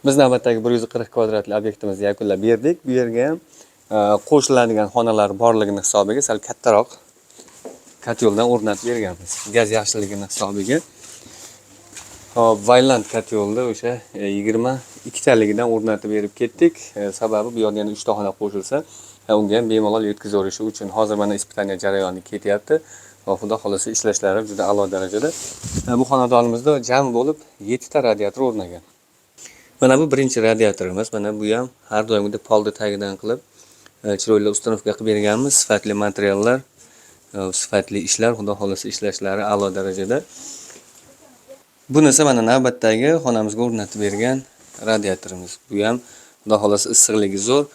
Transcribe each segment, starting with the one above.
Biz navbatdagi 140 kvadratli obyektimizni yakunlab berdik. Bu yerga ham qo'shiladigan xonalar borligini hisobiga sal kattaroq kotyoldan o'rnatib berganmiz. Gaz yaxshiligini hisobiga. Hop, Vayland kotyolda o'sha 22 taligidan o'rnatib berib ketdik. Sababi bu yerga yana 3 ta xona qo'shilsa, unga ham bemalol yetkazaverishi uchun. Hozir mana ispitaniya jarayoni ketyapti. Va xudo xolasa ishlashlari juda a'lo darajada. Bu xonadonimizda jami bo'lib 7 ta radiator o'rnagan. Mana bu birinchi radiatorimiz. Mana bu ham har doimgidek polda tagidan qilib chiroyli ustanovka qilib berganmiz. Sifatli materiallar, sifatli ishlar, xudo xolasa ishlashlari a'lo darajada. Bunisi mana navbatdagi xonamizga o'rnatib bergan radiatorimiz. Bu ham xudo xolasa issiqligi zo'r.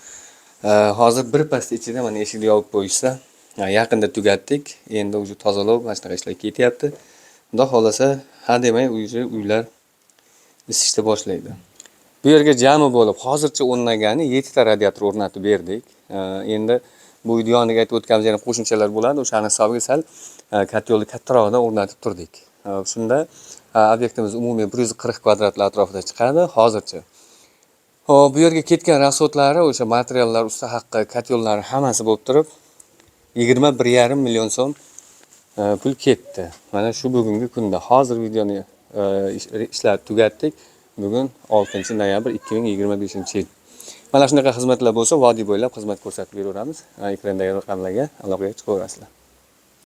Hozir bir past ichida mana eshikni yopib qo'yishsa, yaqinda tugatdik. Endi o'sha tozalab, mana shunaqa ishlar ketyapti. Xudo xolasa, hademay uylar isishni boshlaydi. Bu yerga jami bo'lib hozircha o'rnagani 7 ta radiator o'rnatib berdik. Endi bu video yoniga aytib o'tganimiz yana qo'shimchalar bo'ladi. O'shaning hisobiga sal kotyolni kattarog'idan o'rnatib turdik. Shunda obyektimiz umumiy 140 kvadratli atrofida chiqadi hozircha. Hop, bu yerga ketgan rasxodlari, o'sha materiallar, usta haqqi, kotyollar hammasi bo'lib turib 21,5 million so'm pul ketdi. Mana shu bugungi kunda. Hozir videoni ishlarni tugatdik. Bugun 6-noyabr 2025-yil. Mana shunaqa xizmatlar bo'lsa, vodiy bo'ylab xizmat ko'rsatib beraveramiz. Ekrandagi raqamlarga aloqaga chiqaverasizlar.